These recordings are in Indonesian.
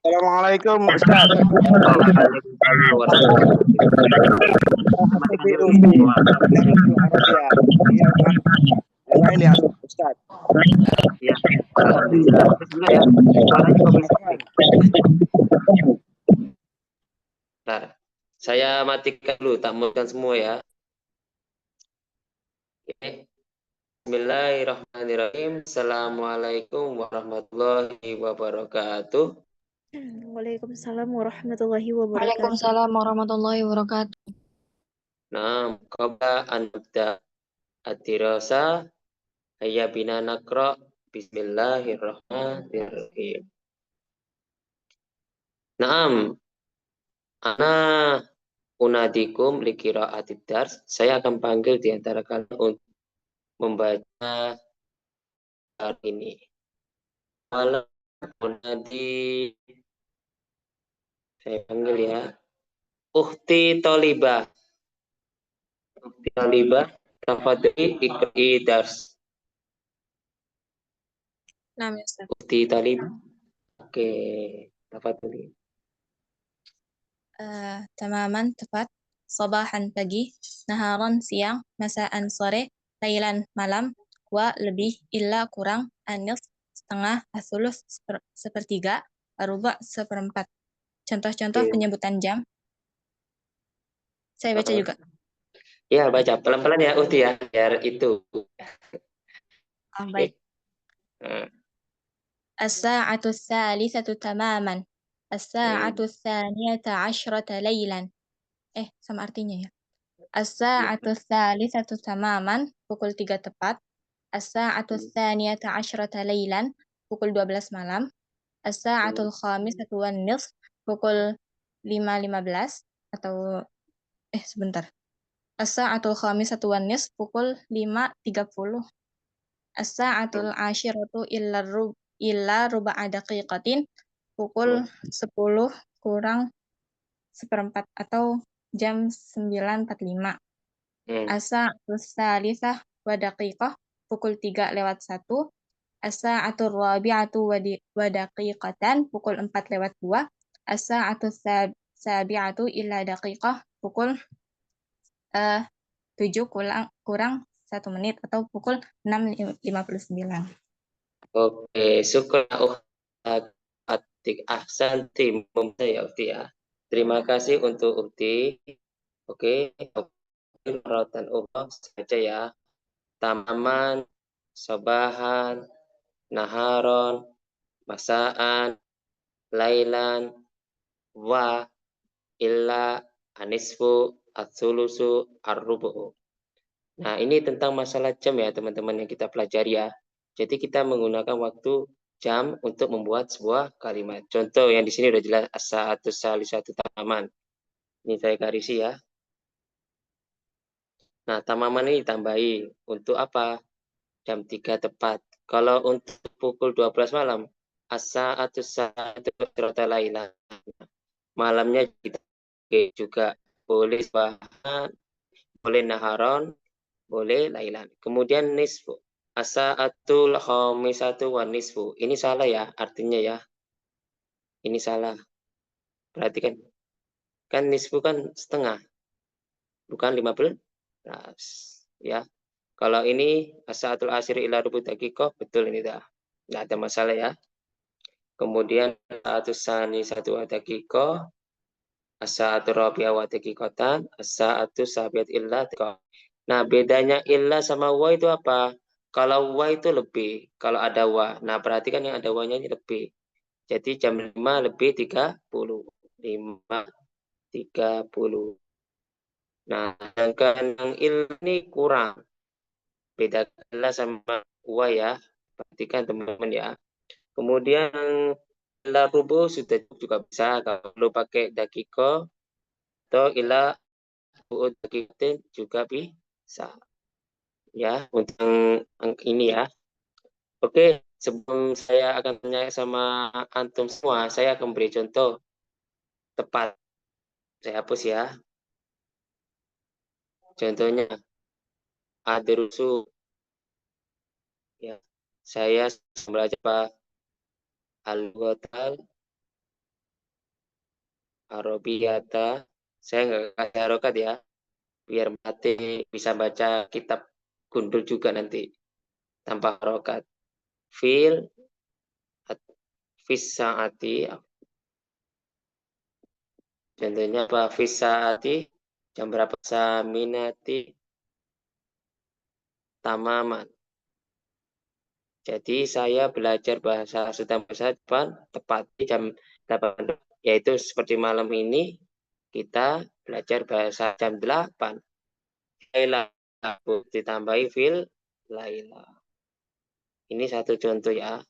Assalamualaikum Ustaz. Waalaikumsalam warahmatullahi Uti Uti dari Ibu Arabia. Iya, Pak. Lain ya, Ustaz. Ya, alhamdulillah. Bismillah ya. Suaranya bagus sekali. Bentar. Saya matikan dulu, tampilkan semua ya. Oke. Bismillahirrahmanirrahim. Assalamualaikum warahmatullahi wabarakatuh. Waalaikumsalam warahmatullahi wabarakatuh. Waalaikumsalam warahmatullahi wabarakatuh. Nah, qabla an nabda ad-dirasa hayya bina naqra bismillahirrahmanirrahim. Naam, ana unadikum li qiraatid dars. Saya akan panggil di antara kalian untuk membaca hari ini. Malam unadi, saya panggil ya. Ukhti Tolibah. Ukhti Tolibah, tafadhali ikri dars. Nah, Ustaz. Ukhti Tolibah. Oke, tafadhali. Tamaman tepat, sabahan pagi, naharan siang, masaan sore, lailan malam, wa lebih, illa kurang, anis setengah, asulus sepertiga, aruba seperempat. Contoh-contoh penyebutan jam. Saya baca juga. Ya, baca pelan-pelan ya Uti ya, biar itu. Baik. As-sa'atu tsalitsatu tamaman. As-sa'atu tsaniyata 'asyrata lailan. Sama artinya ya. As-sa'atu tsalitsatu tamaman, pukul 3 tepat. As-sa'atu tsaniyata 'asyrata lailan, pukul 12 malam. As-sa'atul khamisatu wan nisf, pukul 5.15 atau sebentar. As-sa'atul khamisatu wan nisf, pukul 5.30. As-sa'atul 'ashiratu illa ruba'a daqiqatin, pukul 10 kurang seperempat atau jam 9.45. As-sa'atul tsalitsah wa daqiqah, pukul 3:01. As-sa'atul rabi'atu wa daqiqatan, pukul 4:02. As-sa'atul sabi'atu illa daqiqah, pukul 7 kurang 1 menit atau pukul 6.59. Oke, syukur atik ahsanti ya Uti ya. Terima kasih untuk Uti. Oke, rotan saja ya. Tamaman, sabahan, naharon, masaan, lailan, wa, illa, anisfu, atsulusu, arrubu. Nah, ini tentang masalah jam ya teman-teman yang kita pelajari ya. Jadi kita menggunakan waktu jam untuk membuat sebuah kalimat. Contoh yang di sini udah jelas as-sa'atu salisatu tamaman. Ini saya garisi ya. Nah, tamaman ini ditambahi untuk apa? Jam 3 tepat. Kalau untuk pukul 12 malam, as-sa'atu sa'atu lailan. Malamnya kita juga boleh bahan, boleh naharon, boleh lailan. Kemudian nisfu. As-sa'atul khamisatu wan nisfu. Ini salah ya artinya ya. Ini salah. Perhatikan. Kan nisfu kan setengah. Bukan 15. Nah, ya. Kalau ini as-sa'atul asyir ila rubu daqiqah, betul ini dah. Enggak ada masalah ya. Kemudian as-sa'atus sani satu daqiqah, as-sa'atul rabi'ah wa daqiqatan, as-sa'atus sabiat illa daqiqah. Nah, bedanya illa sama wa itu apa? Kalau wa itu lebih, kalau ada wa. Nah, perhatikan yang ada wa-nya ini lebih. Jadi jam 5 lebih 30. 5.30. Nah, sedangkan yang ini kurang. Beda illa sama wa ya. Perhatikan teman-teman ya. Kemudian illa rubuh sudah juga bisa. Kalau pakai dakiko atau illa rubuh dakikatin juga bisa. Ya, untuk ini ya. Oke, sebelum saya akan tanya sama antum semua, saya akan beri contoh tepat. Saya hapus ya. Contohnya, adrusu. Ya. Saya belajar apa? Al-Ghotal, Arabiyata. Saya nggak kasih harokat ya, biar mati bisa baca kitab gundul juga nanti tanpa harokat. Fil, fis saati. Contohnya apa? Fis saati, jam berapa? Saminati, tamaman. Jadi saya belajar bahasa Jepang tepat di jam 8, yaitu seperti malam ini kita belajar bahasa jam 8. Laila ditambahi fil Laila. Ini satu contoh ya.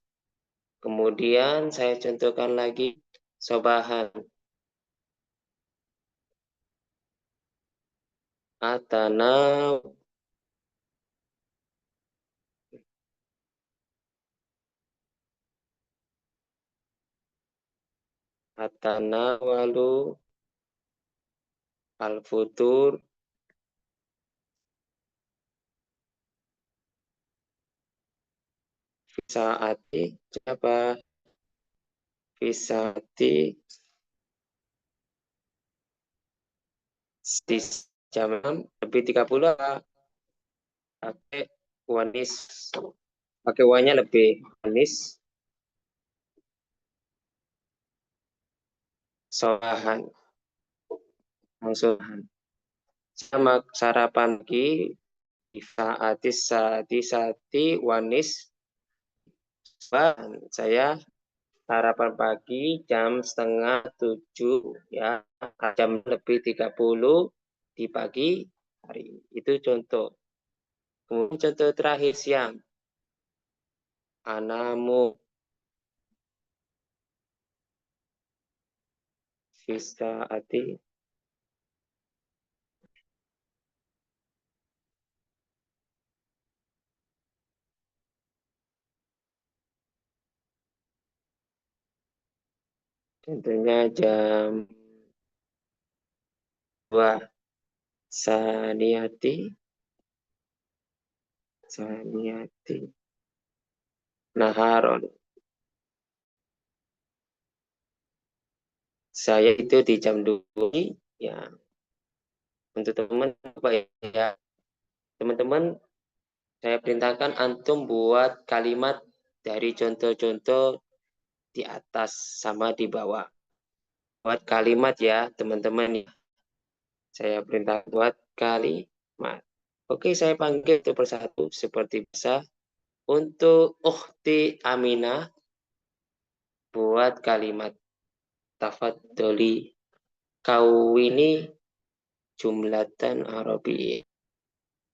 Kemudian saya contohkan lagi sobahan. Atana walu al-futur fisaati apa? Fisaati di jam 6 lebih 30 apa? Pakai wanis. Pakai wanya lebih wanis. Sobahan. Langsung. Sama sarapan pagi sati wanis. Saya sarapan pagi jam setengah 7 ya, jam lebih 30 di pagi hari. Itu contoh. Kemudian contoh terakhir siang. Anamu fisaati contohnya jam 2 saniyati naharon. Saya itu di jam 2 ya. Untuk teman-teman ya. Teman-teman saya perintahkan antum buat kalimat dari contoh-contoh di atas sama di bawah. Buat kalimat ya teman-teman. Saya perintah buat kalimat. Oke, saya panggil itu persatu seperti biasa. Untuk ukhti Aminah, buat kalimat tafadholi kawini jumlatan Arabiyyah.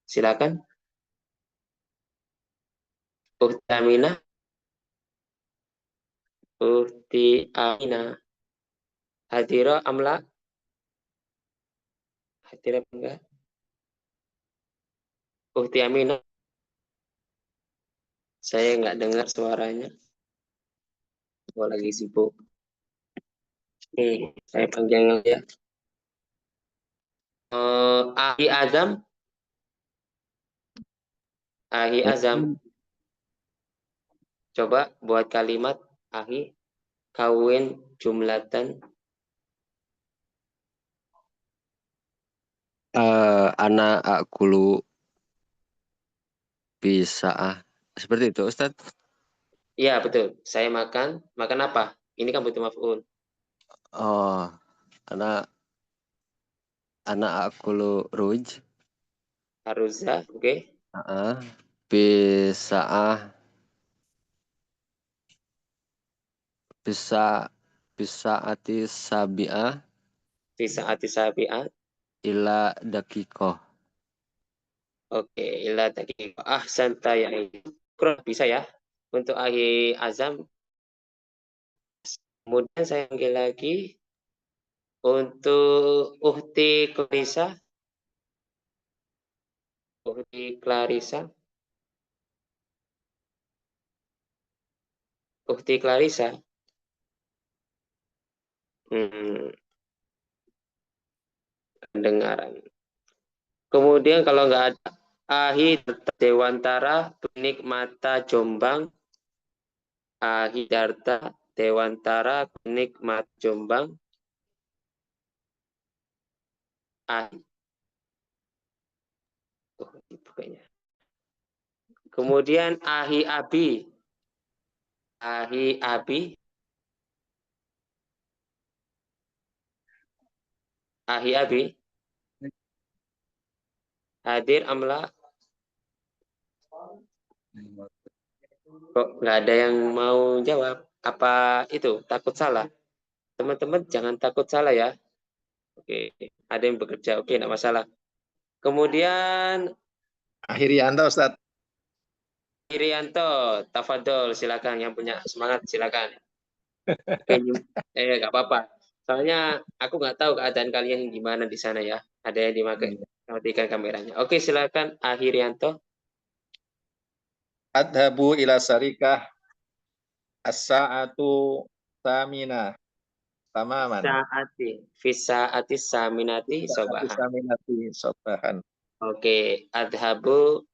Silakan. Ukhti Aminah. Ukhti Aminah. Hadira amla? Hadira enggak? Ukhti Aminah. Saya nggak dengar suaranya. Oh, lagi sibuk. Saya panggil ya. Ahi Azam. Ahi Azam. Coba buat kalimat ahi. Kawin jumlatan. Anak akulu bisa seperti itu, Ustadz. Iya, betul. Saya makan. Makan apa? Ini kan butuh maf'ul. Oh, anak akulu ruj. Haruzah, oke. Bisa ati sabi'ah Di saat sabi'at. ila dakikoh. Oke, ila tadi. Ahsanta ya. Kurang bisa ya. Untuk ahi azam. Kemudian saya panggil lagi. Untuk uhti Clarissa. Uhti Clarissa. Uhti Clarissa. Pendengaran. Kemudian kalau nggak ada ahi Dewantara Tunik Mata Jombang Ahidarta Dewantara Nikmat Jombang Ahi. Oh, bukanya. Kemudian Ahi Abi. Ahi Abi. Ahi Abi. Hadir Amla. Kok nggak ada yang mau jawab? Apa itu? Takut salah? Teman-teman jangan takut salah ya. Oke, ada yang bekerja. Oke, enggak masalah. Kemudian Akhirianto Ustaz. Irianto, tafadol, silakan yang punya semangat silakan. Oke, nggak apa-apa. Soalnya aku nggak tahu keadaan kalian gimana di sana ya. Ada yang dimatikan kameranya. Oke, silakan Akhirianto. Adhabu ila sarikah as-sa'atu tamina tamaman. Fisaati saminati As-sa'atu sobahan. saminati sobahan. Oke, adhabu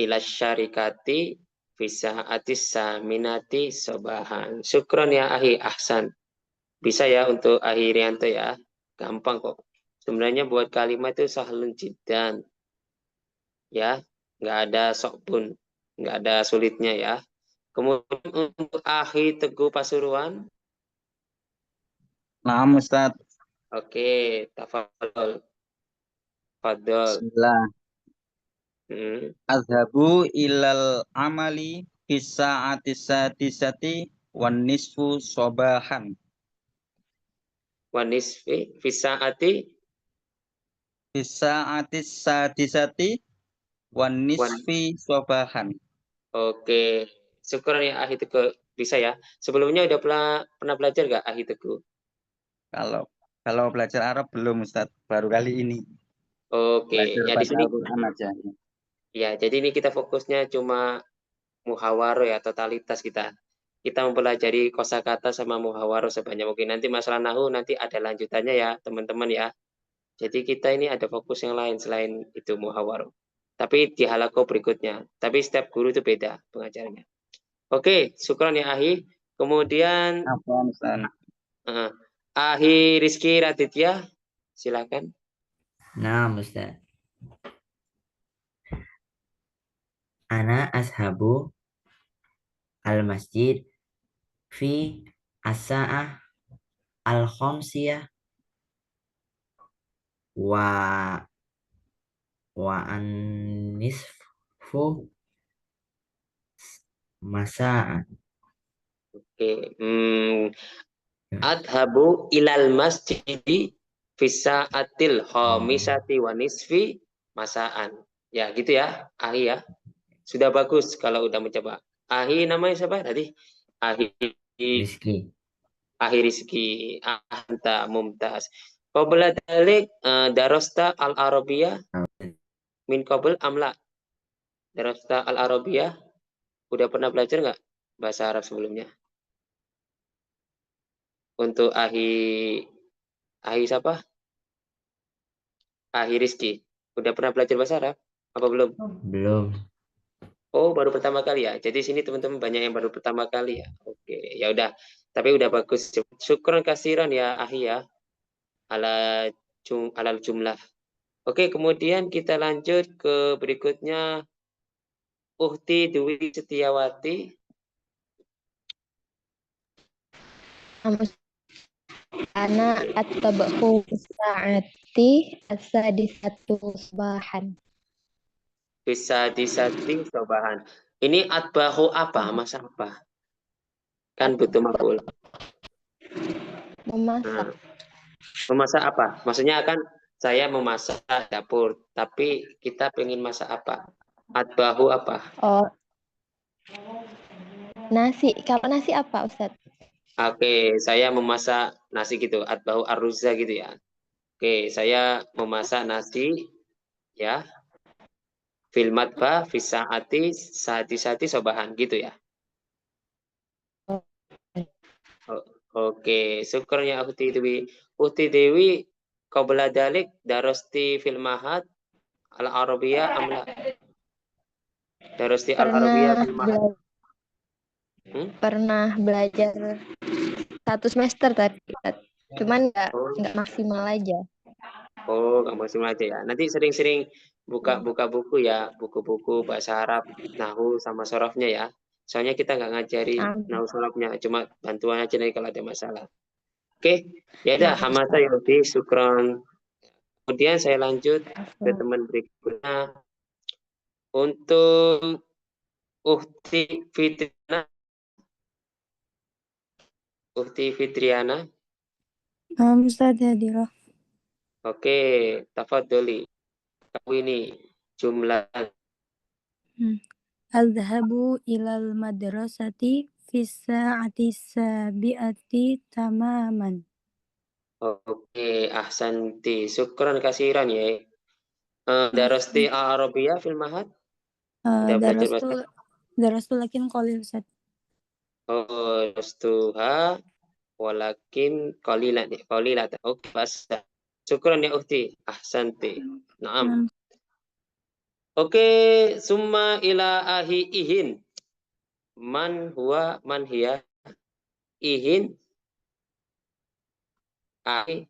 ila syarikati fisaati saminati sobahan. Syukron ya Ahi, ahsan. Bisa ya untuk Akhirianto ya. Gampang kok. Sebenarnya buat kalimat itu sahlun jiddan. Ya, nggak ada sok pun. Nggak ada sulitnya ya. Kemudian untuk Ahi Teguh Pasuruan. Naam Ustaz. Oke, tafadhol. Fadol. Bismillah. Azhabu ilal amali bisa sadisati wan nisfu sobahan. Wanisfi fisaati Bisa sadisati wan nisfi sobahan. Oke, syukur ya Ahi Teguh. Bisa ya. Sebelumnya udah pernah belajar nggak Ahi Teguh? Kalau belajar Arab belum Ustaz, baru kali ini. Oke, Belajar ya di baca sini Al-Quran aja. ya, jadi ini kita fokusnya cuma muhawaroh ya, totalitas kita. Kita mempelajari kosakata sama muhawaroh sebanyak mungkin. Nanti masalah nahu nanti ada lanjutannya ya, teman-teman ya. Jadi kita ini ada fokus yang lain selain itu muhawaroh. Tapi di halaqah berikutnya. Tapi setiap guru itu beda pengajarnya. Oke, syukran ya Ahi. Kemudian Apa Ustaz? Ahi Rizky Raditya, silakan. Nah, Ustaz. Ana ashabu al-masjid fi as-sa'ah al-khamsiyah wa an-nisfu masa'an. Oke. Adhabu ilal masjidi fisa'atil khamisati wa nisfi masaan. Ya, gitu ya, Ahi ya. Sudah bagus kalau udah mencoba. Ahi namanya siapa tadi? Ahi Rizki. Ahi Rizki. Anta Mumtaz. Qabla dalik darosta al-Arabiyah min qabl amla. Darosta al-Arabiyah. Udah pernah belajar nggak bahasa Arab sebelumnya? Untuk Ahi siapa? Ahi Rizki. Udah pernah belajar bahasa Arab? Apa belum? Belum. Oh, baru pertama kali ya. Jadi sini teman-teman banyak yang baru pertama kali ya. Oke, ya udah. Tapi udah bagus. Syukron kasiran ya Ahi ya. Alal jumlah. Oke, kemudian kita lanjut ke berikutnya. Uhti Dwi Setiawati. Ana at-tabahu sa'ati as-sadisatu subahan. Bisa disetting sobahan. Ini atbahu apa? Masa apa? Kan butuh maf'ul. Memasak. Memasak apa? Maksudnya kan saya memasak dapur, tapi kita pengen masak apa? Atbahu apa? Oh. Nasi. Kalau nasi apa, Ustaz? Oke, saya memasak nasi gitu, atbahu arruza gitu ya. Oke, saya memasak nasi ya. Fil matbah fi sa'ati sati sobahan gitu ya. Oke, syukurnya Uhti Dewi. Uhti Dewi qabla dalik darosti fil mahad al-arabiyah amla. Darosti al-arabiyah fil mahad. Pernah belajar 1 semester tadi, Ustadz. Cuman nggak maksimal aja. Oh, nggak maksimal aja ya. Nanti sering-sering buka buku ya, buku-buku bahasa Arab, nahwu sama sorofnya ya. Soalnya kita nggak ngajarin nahwu sorofnya, cuma bantuan aja nih kalau ada masalah. Oke, ya udah, hamasa ya Uti, syukron. Kemudian saya lanjut ke teman berikutnya. Untuk Uhti Fitriana. Uhti Fitriana. Ustadz Hadirah. Oke, tafadholi. Kamu ini jumlah. Adhabu ilal madrasati fis sa'ati sabi'ati tamaman. Oke, ahsanti. Syukran kasiran ya. Darasti Arabiyah fil mahad? Udah belajar bahasa? Darastu lakin qalil, Ustaz. Oh, darastuha walakin qalilat. Oke, bahasa. Syukran ya Uhti. Ahsanti. Naam. Oke, summa ila ahi ihin. Man huwa man hiya ihin. Ahi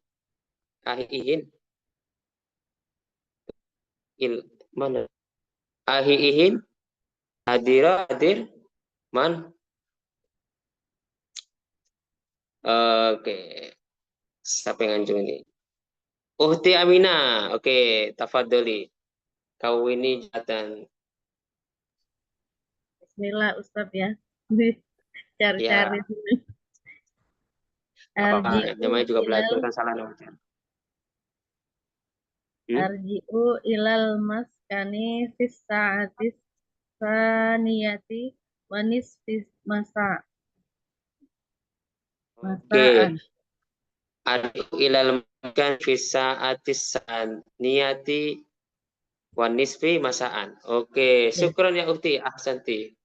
ihin. Mana? Ahi ihin. Hadir. Man. Oke. Siapa yang anjung ini? Uhti Amina. Oke, tafadholi. Kau ini jatan. Bismillah Ustadz ya. Cari-cari. Apa-apa, namanya juga belajar kan salah wajar. Arji'u ilal maskani fis sa'atis saniyati wa nisfis masa. Oke. Arji'u ilal maskani fis sa'atis saniyati wa nisfi masaan. Oke, syukron ya Uhti, ahsanti.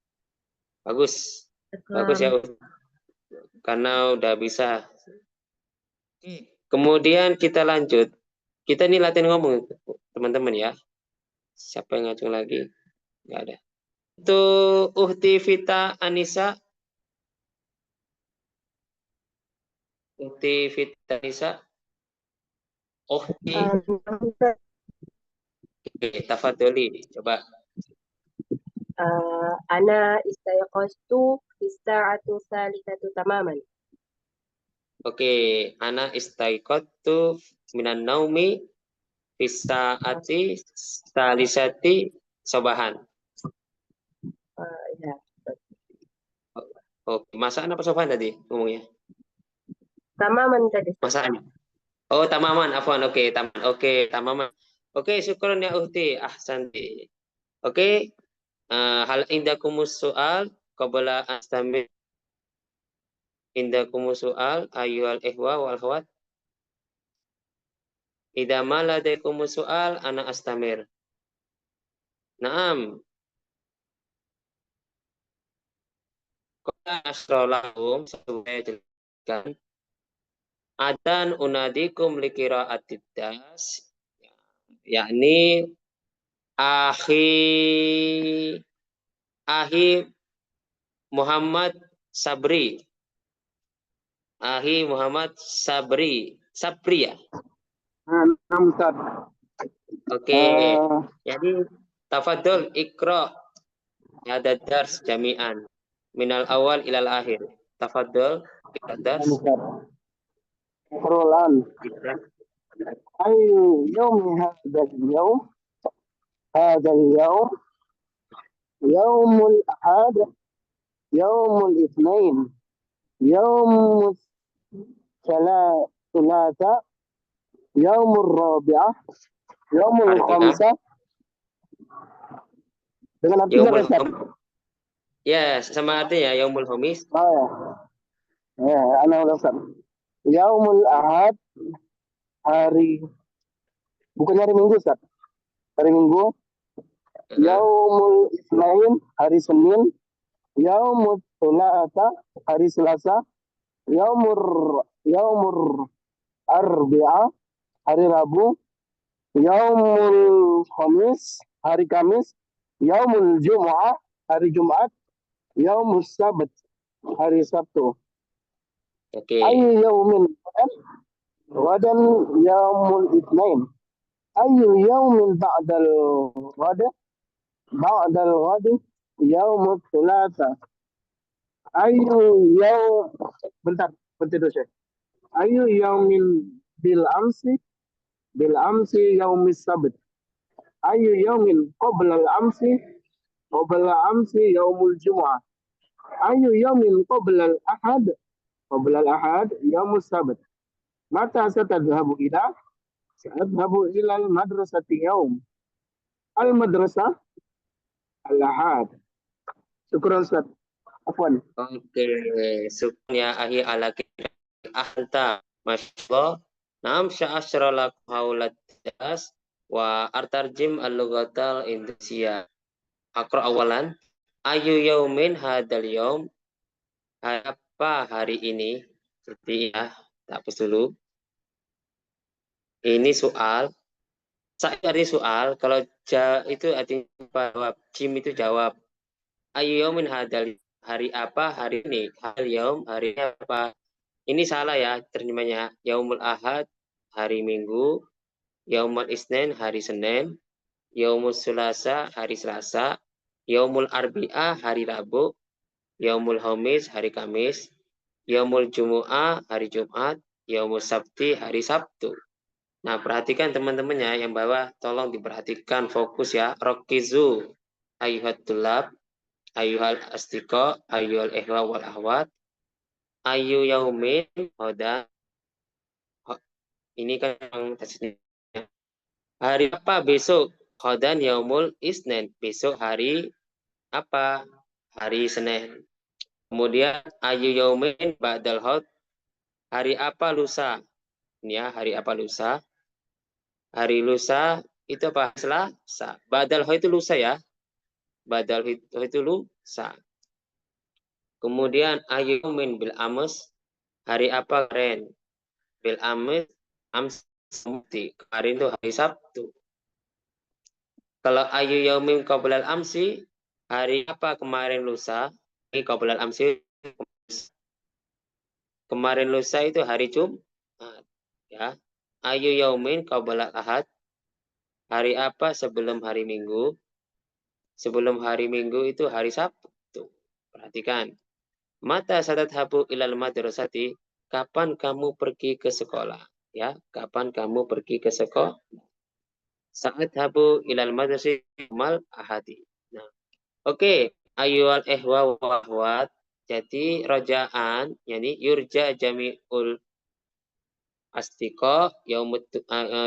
Bagus. Bagus ya Uhti. Karena udah bisa. Kemudian kita lanjut. Kita ini latihan ngomong, teman-teman ya. Siapa yang ngacung lagi? Nggak ada. Itu Uhti Vita Anissa. Uhti Vita Anissa. Uhti. Oke, tafadholi. Coba. Ana istayqastu bis-sa'atu tsalitsatu tamaman. Oke, ana istaiqatu minan naumi bis-sa'ati tsalisati sobahan. Ya. Oke, masaan apa sobahan tadi ngomongnya? Tamaman tadi. Masaan. Oh, tamaman, afwan. Oke, tamaman. Oke, syukron ya Uhti, ahsanti. Oke. Hal indakumus soal qabla astamir. Indakumus soal ayyuhal ihwa wal akhwat. Idza ma ladaikum soal ana astamir. Naam. Qala asrolahum saya jelaskan. Adan unadikum liqira'atid das. Yakni Ahi Muhammad Sabri. Ahi Muhammad Sabri ya. Oke. Jadi tafadhol ikra ada dars jami'an minal awal ilal akhir. Tafadhol kita dars. Roland. Ayu yawmi هذا اليوم يوم الأحد يوم الاثنين يوم الثلاثاء يوم الرابعة يوم الخمسة. Dengan artinya ya, sama artinya yaumul khamis. Ya, ana udah Ustaz. Yaumul Ahad, hari bukan hari Minggu Ustaz. Hari Minggu. Yaumul Isnain, hari Senin. Yaumul Thulatsa, hari Selasa. Yaumur Arbi'a, hari Rabu. Yaumul Khamis, hari Kamis. Yaumul Jumu'ah, hari Jumat. Yaumus Sabt, hari Sabtu. Oke. Ayu yaumin ghadan yaumul itsnain. Ayu yaumin ba'dal ghada ba'dal ghadi yaumul tsulatsa. Ayu yaum bentar dulu Syekh. Ayu yaumin bil amsi yaumis sabt. Ayu yaumin qabla al amsi yaumul jumu'ah. Ayu yaumin qabla al ahad yaumus sabt. Mata satadhabu ila Sa'adhabu ila al madrasati yaum. Al madrasah al ahad. Syukran Ustaz. Afwan. Oke, syukran ya ahi ala anta. Masya Allah. Naam sya'asyra lakum haulat das wa artarjim al-lughatal Indonesia. Akra awalan. Ayu yaumin hadal yaum. Apa hari ini? Jadi ya, tak dulu. Ini soal. Saya cari soal. Kalau itu artinya jawab. Jim itu jawab. Ayu yaumin hadal. Hari apa hari ini? Hal yaum hari apa? Ini salah ya terjemahnya. Yaumul ahad hari Minggu. Yaumul isnin hari Senin. Yaumul sulasa hari Selasa. Yaumul arbi'ah hari Rabu. Yaumul Khamis hari Kamis. Yaumul Jumu'ah hari Jumat. Yaumul Sabti hari Sabtu. Nah, perhatikan teman-temannya yang bawah, tolong diperhatikan fokus ya. Rokizu ayyuhat tulab, ayyuhal astiqa, ayyuhal ihwa wal ahwat, ayyu yaumin hoda. Ini kan yang tasnya. Hari apa besok? Hodan yaumul isnen. Besok hari apa? Hari Senin. Kemudian ayyu yaumin ba'dal hod. Hari apa lusa? Ini ya, hari apa lusa? Hari lusa itu apa? Selasa. Badal ho itu lusa ya. Badal ho itu lusa. Kemudian ayyumin bil amus. Hari apa kemarin? Bil amus amsi. Kemarin itu hari Sabtu. Kalau ayu yaumin qablal amsi, hari apa kemarin lusa? Ini qablal amsi. Kemarin lusa itu hari Jumat. Ya. Ayu yaumin qablal ahad. Hari apa sebelum hari Minggu? Sebelum hari Minggu itu hari Sabtu. Perhatikan. Mata satadhabu ilal madrasati. Kapan kamu pergi ke sekolah? Ya, kapan kamu pergi ke sekolah? Satadhabu ilal madrasati mal ahadi. Nah, oke. Ayyuhal ihwa wa ahwat. Jadi rojaan, yani yurja jami'ul astiqa yaumut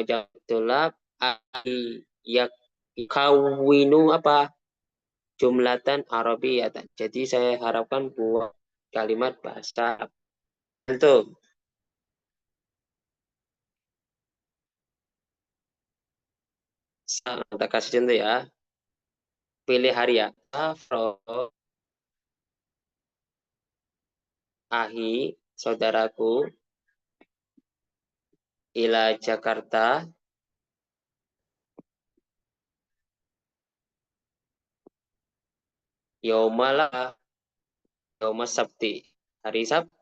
jamutulab yak kawinu apa? Jumlatan Arabiyatan. Jadi saya harapkan buat kalimat bahasa Arab. Tentu. Kita kasih contoh ya. Pilih hari ya. Afro, ahi, saudaraku, ila Jakarta, yaumala, yauma sabti, hari Sabtu.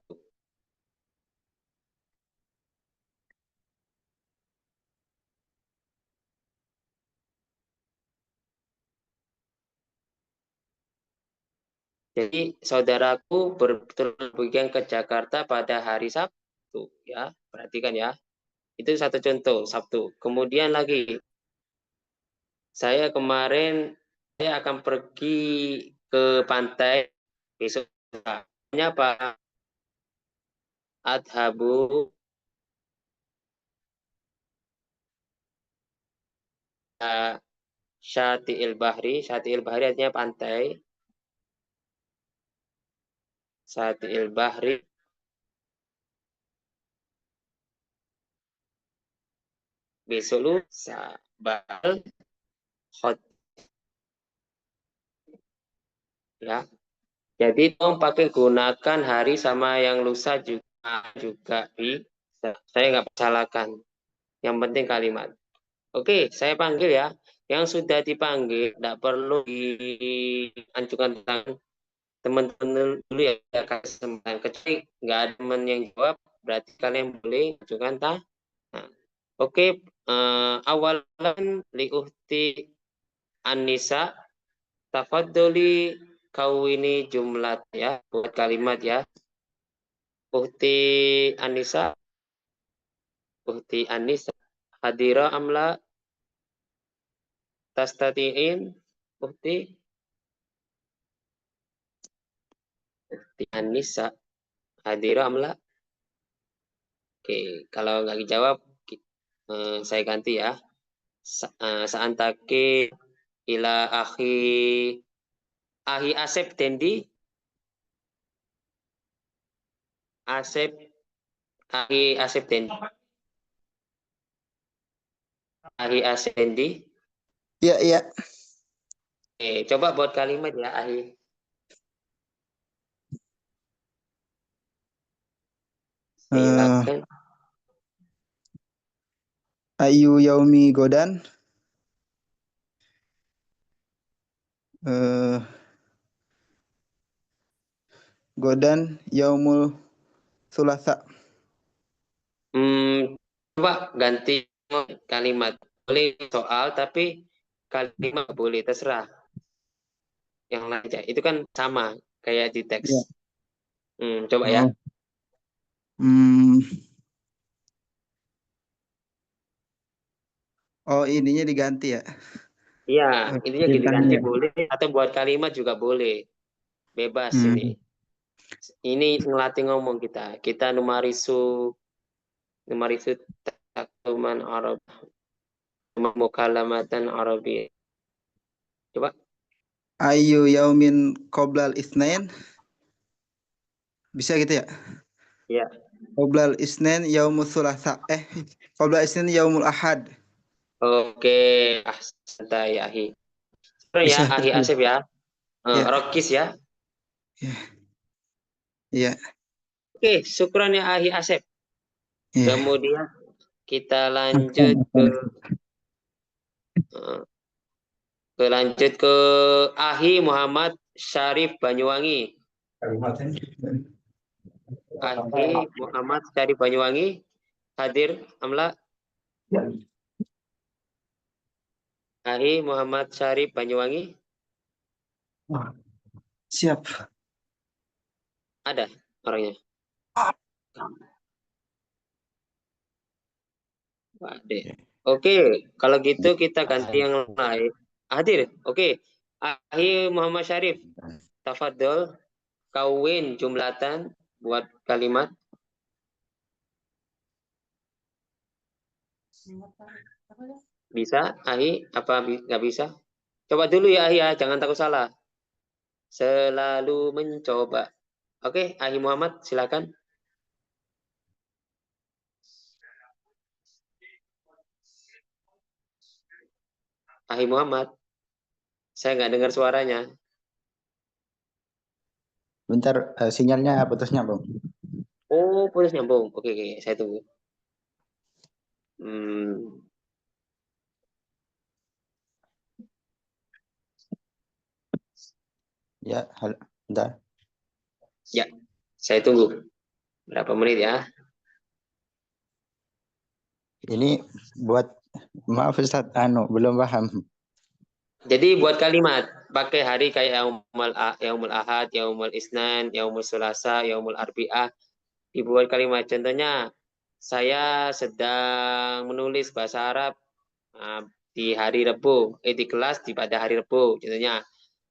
Jadi saudaraku berpergian ke Jakarta pada hari Sabtu, ya. Perhatikan ya. Itu satu contoh Sabtu. Kemudian lagi saya kemarin saya akan pergi ke pantai besok. Namanya apa? Adhabu Syati'il Bahri. Syati'il Bahri artinya pantai. Syati'il Bahri. Besok lusa. Bal hot. Ya. Jadi tolong pakai gunakan hari sama yang lusa juga bisa. Saya nggak salahkan. Yang penting kalimat. Oke, saya panggil ya. Yang sudah dipanggil tidak perlu diancungkan tangan. teman-teman dulu ya kasih kesempatan. Kecuali nggak ada teman yang jawab, berarti kalian boleh ajukan nah, oke, awalan li uhti Anissa, tafadholi kawini jumlah ya, buat kalimat ya. Uhti Anissa, hadira amla tastatiin, uhti Anissa, hadira amla. Oke, kalau nggak dijawab, saya ganti ya. Saantake ila ahi Asep Dendi, ahi Asep Dendi, ahi Asep Dendi. Iya, iya. Oke, coba buat kalimat ya, ahi. Silakan. Ayu yaumi godan. Godan yaumul sulasa. Coba ganti kalimat. Boleh soal, tapi kalimat boleh, terserah. Yang lain aja. Itu kan sama, kayak di teks. Ya. Coba ya. Oh, ininya diganti ya? Iya, intinya diganti boleh, atau buat kalimat juga boleh. Bebas ini. Ini ngelatih ngomong kita. Kita numarisu takuman Arab, mukalamatan Arabi. Coba. Ayu yaumin qoblal isnain. Bisa gitu ya? Iya. Qoblal isnain yaumul sulasa. Qoblal isnain yaumul ahad. Oke, santai Ahi. Ya, Ahi Asep ya. Rokis ya. Iya. Oke, syukran ya Ahi Asep. Kemudian kita lanjut ke Ahi Muhammad Syarif Banyuwangi. Ahi Muhammad Syarif Banyuwangi hadir amla. Ahi Muhammad Syarif Banyuwangi. Siap. Ada orangnya. Oke, kalau gitu kita ganti yang lain. Hadir. Oke. Ahi Muhammad Syarif. Tafadhol kawin jumlatan buat kalimat. Bisa, Ahi? Apa nggak bisa? Coba dulu ya, Ahi ya. Jangan takut salah. Selalu mencoba. Oke, Ahi Muhammad, silakan. Ahi Muhammad. Saya nggak dengar suaranya. Bentar, sinyalnya putus nyambung. Oh, putus nyambung. Oke, saya tunggu. Ya, bentar. Ya, saya tunggu. Berapa menit ya? Ini buat, maaf Ustaz, belum paham. Jadi buat kalimat, pakai hari kayak yaumul ahad, yaumul isnan, yaumul sulasa, yaumul arbi'ah. Dibuat kalimat. Contohnya, saya sedang menulis bahasa Arab di hari Rabu, di kelas pada hari Rabu. Contohnya,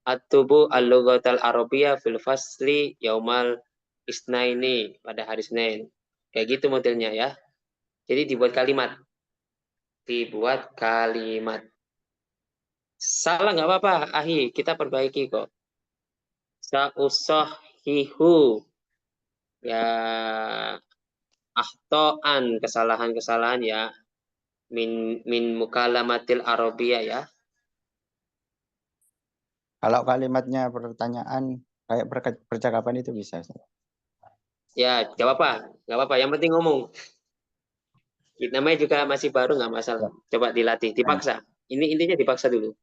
At-tubu al-lughatal arabiyah fil fasli yaumal isnaini, pada hari Senin. Kayak gitu modelnya ya. Jadi dibuat kalimat. Dibuat kalimat. Salah nggak apa-apa, Ahi. Kita perbaiki kok. Sa'usahihu. Ya, ahto'an, kesalahan-kesalahan ya. Min mukalamatil arabiyah ya. Kalau kalimatnya pertanyaan, kayak percakapan itu bisa. Ya, nggak apa-apa. Nggak apa-apa. Yang penting ngomong. Namanya juga masih baru, nggak masalah. Coba dilatih, dipaksa. Ini intinya dipaksa dulu.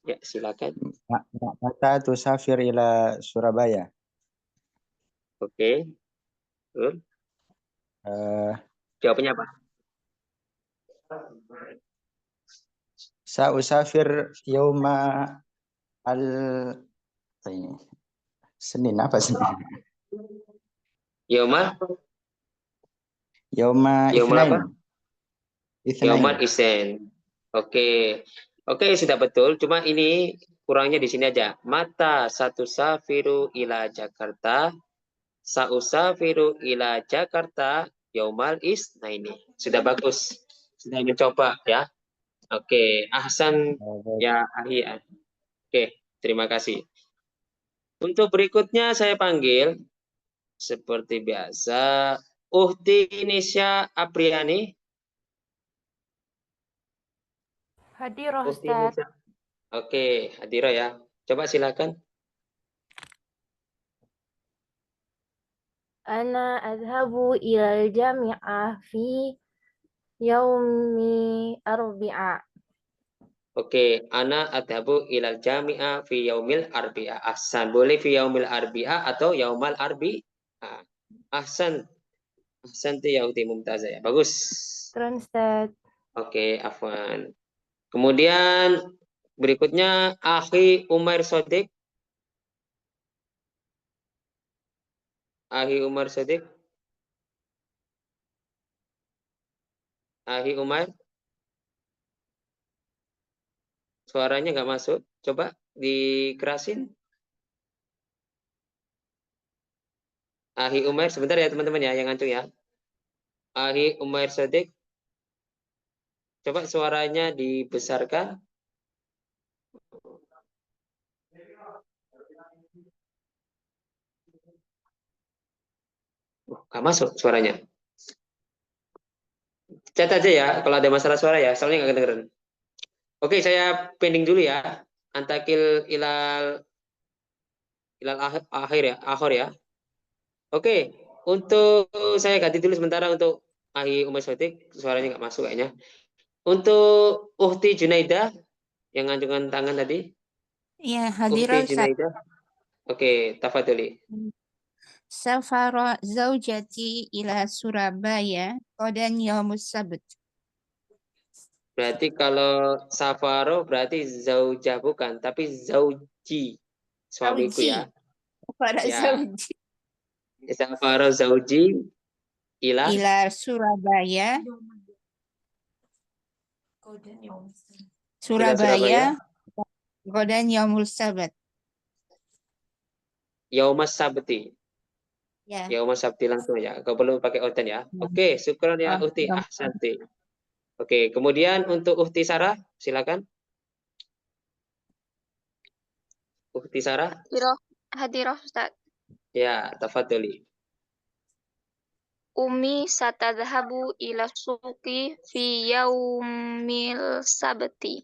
Ya, silakan. Mata tusafir ila Surabaya. Oke. Betul. Jawabannya apa? Usafir yauma al apa ini? Senin apa sih? Yauma Yauma apa? Itsnain. Yaumal Isen. Oke. Oke, sudah betul. Cuma ini kurangnya di sini aja. Mata satu safiru ila Jakarta. Sausafiru ila Jakarta yaumal isnaini. Sudah bagus. Sudah mencoba ya. Oke, ahsan ya Ahi. Oke, terima kasih. Untuk berikutnya saya panggil seperti biasa Uhti Nisha Apriani. Hadirah Uhti Ustaz. Nisha. Oke, hadirah ya. Coba silakan. Ana adhabu ilal jami'ah fi yaumi arbi'a. Oke, ana adhabu ilal jami'a fi yaumil arbi'a. Ahsan. Boleh fi yaumil arbi'a atau yaumal arbi'a. Ahsan. Ahsan itu ya Uhti Mumtazah ya. Bagus. Keren Ustaz. Oke, afwan. Kemudian berikutnya Akhi Umar Sodik. Akhi Umar Sodik. Akhi Umar. Suaranya nggak masuk. Coba dikerasin. Akhi Umar, sebentar ya teman-teman ya yang ngancung ya. Akhi Umar Sodik. Coba suaranya dibesarkan. Nggak masuk suaranya. Chat aja ya kalau ada masalah suara ya, soalnya nggak kedengeran. Oke, saya pending dulu ya. Antakil ilal akhir ya. Oke, untuk saya ganti dulu sementara untuk Ahi Umar Sotik, suaranya nggak masuk kayaknya. Untuk Uhti Junaida yang ngacungkan tangan tadi. Ya, Uhti hadirah Ustaz. Junaida. Oke, tafadholi. Safara zaujati ila Surabaya qadan yaumus sabt. Berarti kalau safaro berarti zaujah bukan, tapi zauji. Suamiku ya. Para Ya. zauji. Safaro zauji Ila Surabaya. Surabaya qadan yaumul sabt. Yaumas sabti. Ya. Yaumas sabti langsung ya. Kau perlu pakai oten ya. Oke, syukron ya Uhti ahsanti. Oke, kemudian untuk Uhti Sarah, silakan. Uhti Sarah. Hadirah Ustaz. Ya, tafadholi. Umi satadhabu ila suqi fi yaumil sabti.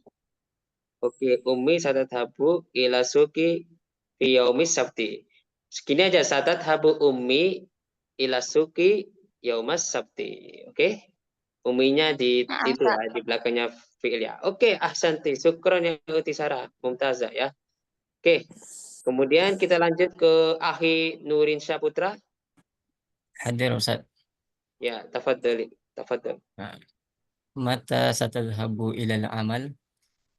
Oke, Umi satadhabu ila suqi fi yaumis sabti. Segini aja, satadhabu Umi ila suqi yaumas sabti. Oke? Uminya di itu ya, di belakangnya fi'il ya. Oke, ahsanti. Syukron ya Uhti Sarah. Mumtazah ya. Oke. Kemudian kita lanjut ke Akhi Nurin Syaputra. Hadir Ustaz. Ya, tafadhali. Tafadhal. Mata satadhabu ilal amal?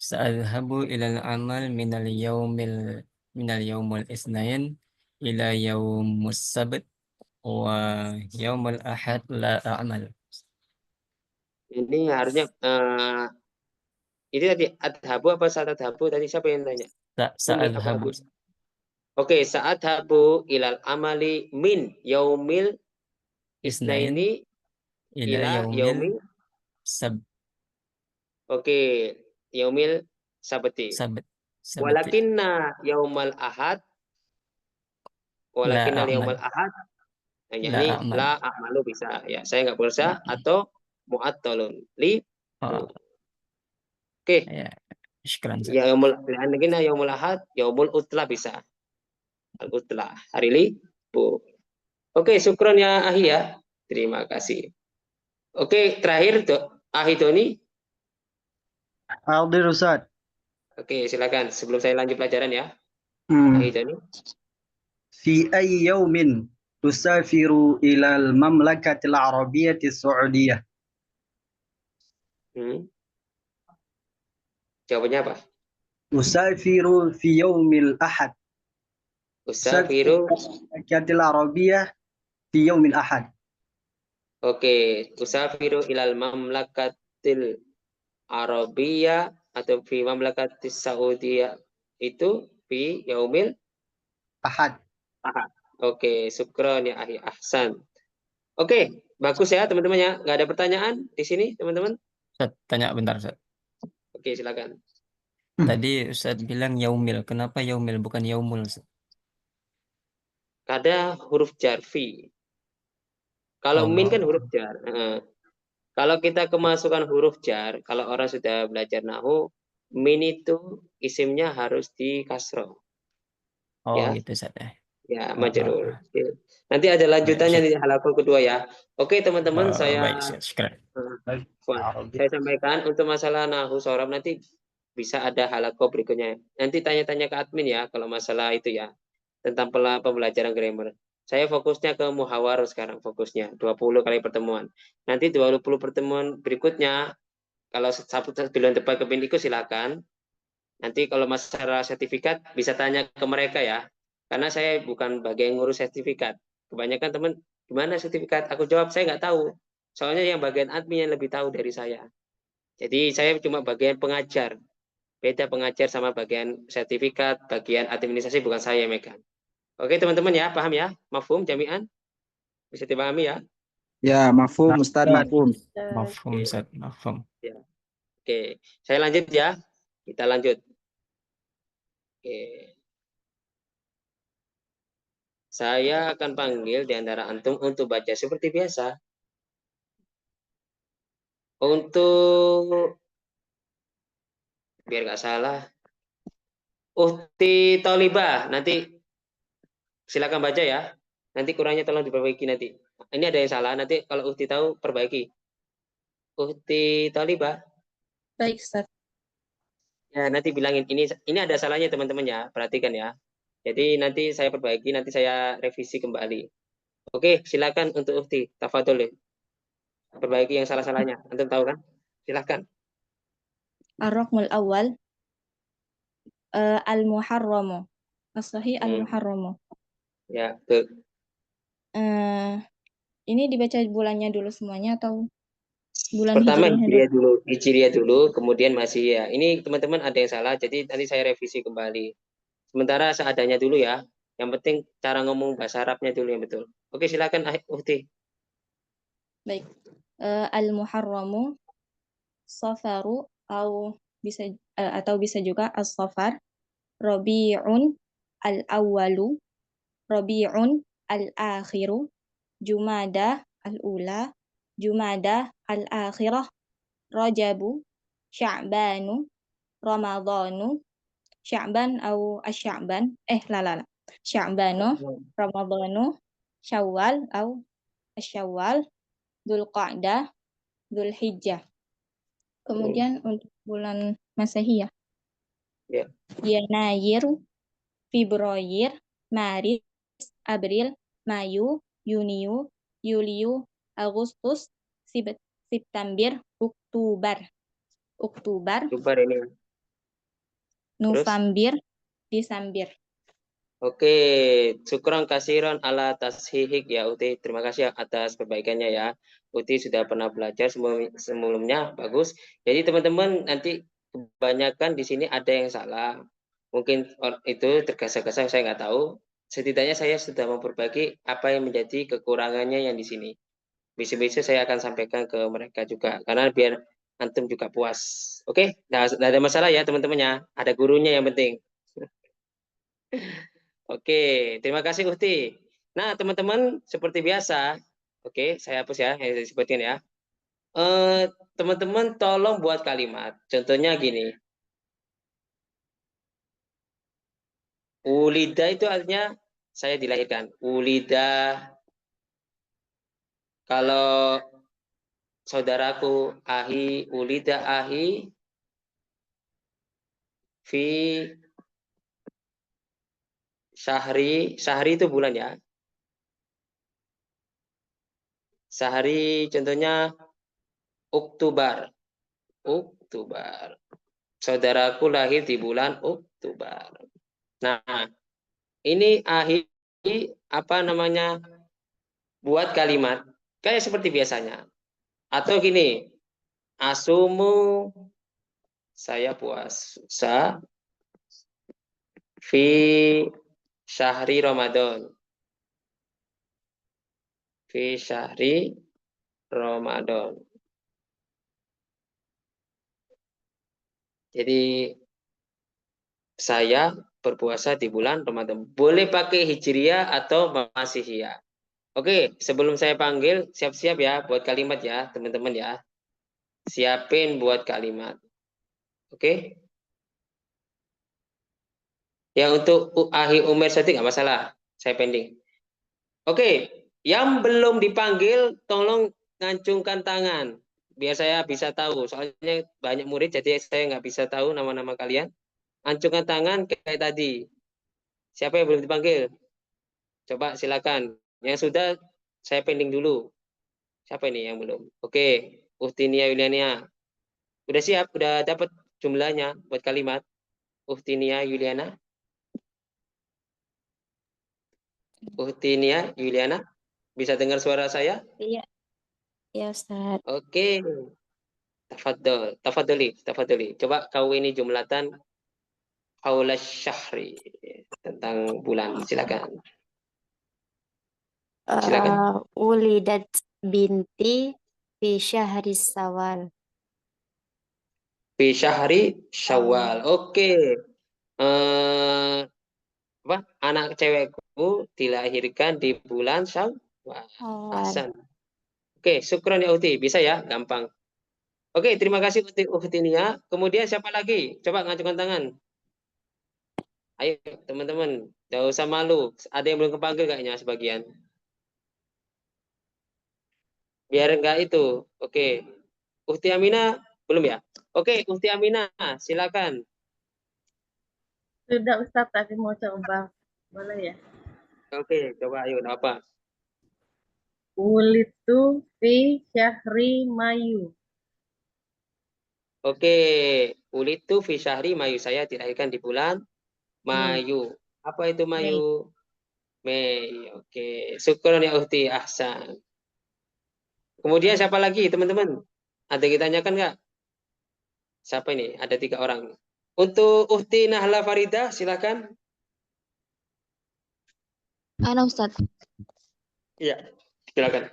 Sa'adhabu ilal amal minal yaumul isnain ila yaumus sabt wa yaumul ahad la a'mal. Ini harusnya ini tadi adhabu apa satadhabu tadi siapa yang tanya? Sa'adhabu. Oke, sa'adhabu ilal amali min yaumil isnaini ila yaumil sabt. Oke, yaumil sabti. Walakinna yaumal ahad walakinna yaumal ahad yakni la a'malu bisa ya. Saya nggak berusaha atau mu'attalun li. Oke. Ya yaumul ahad, yaumul utla bisa. Al utla, hari libur. Oke, syukron ya Ahi ya. Terima kasih. Oke, terakhir Ahi Doni. Hadir Ustaz. Oke, silakan. Sebelum saya lanjut pelajaran ya. Hmm. Ahi Dani. في أي يوم تسافر إلى المملكة العربية السعودية؟ Jawabannya apa? أسافر في يوم الأحد. أسافر Usafiru. إلى المملكة العربية في يوم الأحد. Oke, usafiru ilal mamlakatil Arabiyah atau fi mamlakatis Saudiyah itu fi yaumil Ahad. Ahad. Oke, syukron ya Ahi Ahsan. Oke, bagus ya teman-teman ya. Nggak ada pertanyaan di sini teman-teman? Ustaz, tanya bentar, Ustaz. Oke, silakan. Tadi Ustaz bilang yaumil. Kenapa yaumil bukan yaumul, Ustaz? Ada huruf jar fi. Kalau min kan huruf jar. Kalau kita kemasukan huruf jar, kalau orang sudah belajar nahu, min itu isimnya harus di kasroh. Oh, Ya. gitu, Ustaz ya. Ya, majrur. Nanti ada lanjutannya di halaman kedua ya. Oke, teman-teman, Baik, Ustaz. Syukran. saya sampaikan untuk masalah nahu sorob nanti bisa ada halakoh berikutnya. Nanti tanya-tanya ke admin ya kalau masalah itu ya tentang pembelajaran grammar. Saya fokusnya ke muhawarah sekarang fokusnya 20 kali pertemuan. Nanti 20 pertemuan berikutnya kalau sebelum tepat ke pindiku silakan. Nanti kalau masalah sertifikat bisa tanya ke mereka ya. Karena saya bukan bagian ngurus sertifikat. Kebanyakan teman gimana sertifikat? Aku jawab saya nggak tahu. Soalnya yang bagian admin yang lebih tahu dari saya. Jadi saya cuma bagian pengajar. Beda pengajar sama bagian sertifikat, bagian administrasi bukan saya yang megang. Oke teman-teman ya, paham ya? Mafhum jami'an? Bisa dipahami ya? Ya, mafhum Ustaz, mafhum. Mafhum, Ustaz. Mafhum. Ya. Oke, saya lanjut ya. Kita lanjut. Oke. Saya akan panggil di antara antum untuk baca seperti biasa. Untuk biar nggak salah, Uhti Tolibah nanti silakan baca ya. Nanti kurangnya tolong diperbaiki nanti. Ini ada yang salah. Nanti kalau Uhti tahu perbaiki. Uhti Tolibah. Baik, Ustaz. Ya nanti bilangin ini ada salahnya teman-teman ya. Perhatikan ya. Jadi nanti saya perbaiki, nanti saya revisi kembali. Oke, silakan untuk Uhti. Tafadhol. Perbaiki yang salah-salahnya. Antum tahu kan? Silakan. Ar-Raqmul Awal Al-Muharramu. As-Sahih Al-Muharramu. Ya, betul. Ini dibaca bulannya dulu semuanya atau bulan Pertama hijriahnya dulu? Hijriah dulu, kemudian masih ya. Ini teman-teman ada yang salah, jadi nanti saya revisi kembali. Sementara seadanya dulu ya. Yang penting cara ngomong bahasa Arabnya dulu yang betul. Oke, silakan Uhti. Baik. Al-Muharramu Safaru atau bisa juga As-Safar, Rabi'un Al-Awwalu, Rabi'un Al-Akhiru, Jumada Al-Ula, Jumada Al-Akhirah, Rajabu, Sya'banu, Ramadhanu, Sya'ban atau Asy-Sya'ban, Sya'banu, Ramadhanu, Syawal atau Asy-Syawal, Dzulqa'dah, Dzulhijjah. Kemudian untuk bulan Masehi ya. Ya. Yanayir, Februari, Maret, April, Mayu, Yuniu, Yuliu, Agustus, September, Oktober. Oktober ini. November, Desember. Oke, syukran kasiran ala tashihik ya Uti. Terima kasih atas perbaikannya ya. Uti sudah pernah belajar sebelumnya, bagus. Jadi teman-teman nanti kebanyakan di sini ada yang salah. Mungkin itu tergesa-gesa saya nggak tahu. Setidaknya saya sudah memperbaiki apa yang menjadi kekurangannya yang di sini. Bisa-bisa saya akan sampaikan ke mereka juga karena biar antum juga puas. Oke, nah, nggak ada masalah ya teman-temannya. Ada gurunya yang penting. Oke, terima kasih Uhti. Nah, teman-teman seperti biasa, oke, saya hapus ya, yang saya sebutin ya. Teman-teman tolong buat kalimat. Contohnya gini. Ulida itu artinya saya dilahirkan. Ulida. Kalau saudaraku Ahi, Ulida Ahi. fi syahri itu bulan ya. Syahri contohnya Oktober. Saudaraku lahir di bulan Oktober. Nah, ini ahi apa namanya? Buat kalimat kayak seperti biasanya. Atau gini, asumu saya puasa fi syahri Ramadan. Fi syahri Ramadan. Jadi saya berpuasa di bulan Ramadan. Boleh pakai Hijriah atau Masihiyah. Oke, sebelum saya panggil, siap-siap ya buat kalimat ya, teman-teman ya. Siapin buat kalimat. Oke. Ya untuk Ahi Umar Sati nggak masalah, saya pending. Oke, yang belum dipanggil tolong ngancungkan tangan. Biar saya bisa tahu, soalnya banyak murid jadi saya nggak bisa tahu nama-nama kalian. Ancungkan tangan kayak tadi. Siapa yang belum dipanggil? Coba silakan. Yang sudah saya pending dulu. Siapa ini yang belum? Oke, Uhtinia Yuliana. Udah siap? Udah dapat jumlahnya buat kalimat? Uhtinia Yuliana. Uhtinia Yuliana. Bisa dengar suara saya? Iya. Ya, Ustaz. Oke. Tafadholi. Coba kau ini jumlatan haula syahri tentang bulan. Silakan. Ulidat binti fi syahri Syawal. Fi syahri Syawal. Oke. Apa? Anak cewekku dilahirkan di bulan Syawal. Hasan. Oke, syukron ya Uti. Bisa ya? Gampang. Oke, terima kasih Uhtinia. Kemudian siapa lagi? Coba ngacungkan tangan. Ayo teman-teman, jangan usah malu. Ada yang belum kepanggil kayaknya sebagian. Biar enggak itu. Oke. Uhti Amina belum ya? Oke, Uhti Amina, silakan. Sudah Ustaz, tapi mau coba. Boleh ya? Oke, coba ayo apa? Ulitu fi syahri Mayu. Oke, ulitu fi syahri Mayu. Saya dilahirkan di bulan Mayu. Apa itu Mayu? Mei. Oke, syukur ya Uhti. Ahsan. Kemudian siapa lagi teman-teman? Ada yang ditanyakan nggak? Siapa ini? Ada 3 orang. Untuk Uhti Nahla Farida, silakan. Ana Ustaz. Iya, silakan.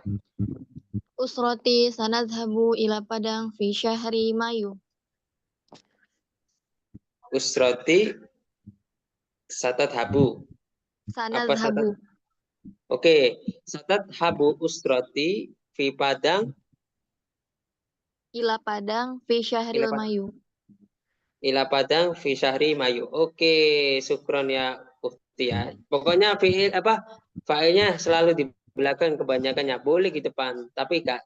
Usroti sanadhabu ila Padang fi syahri Mayu. Usroti satat habu. Apa satat? Sanadhabu Oke, satat habu usroti fi Padang ila Padang fi syahri Mayu. ila Padang fi syahri Mayu. Oke, syukron ya Uhti ya. Pokoknya fiil apa? Fa'ilnya selalu di belakang kebanyakannya. Boleh di depan, tapi gak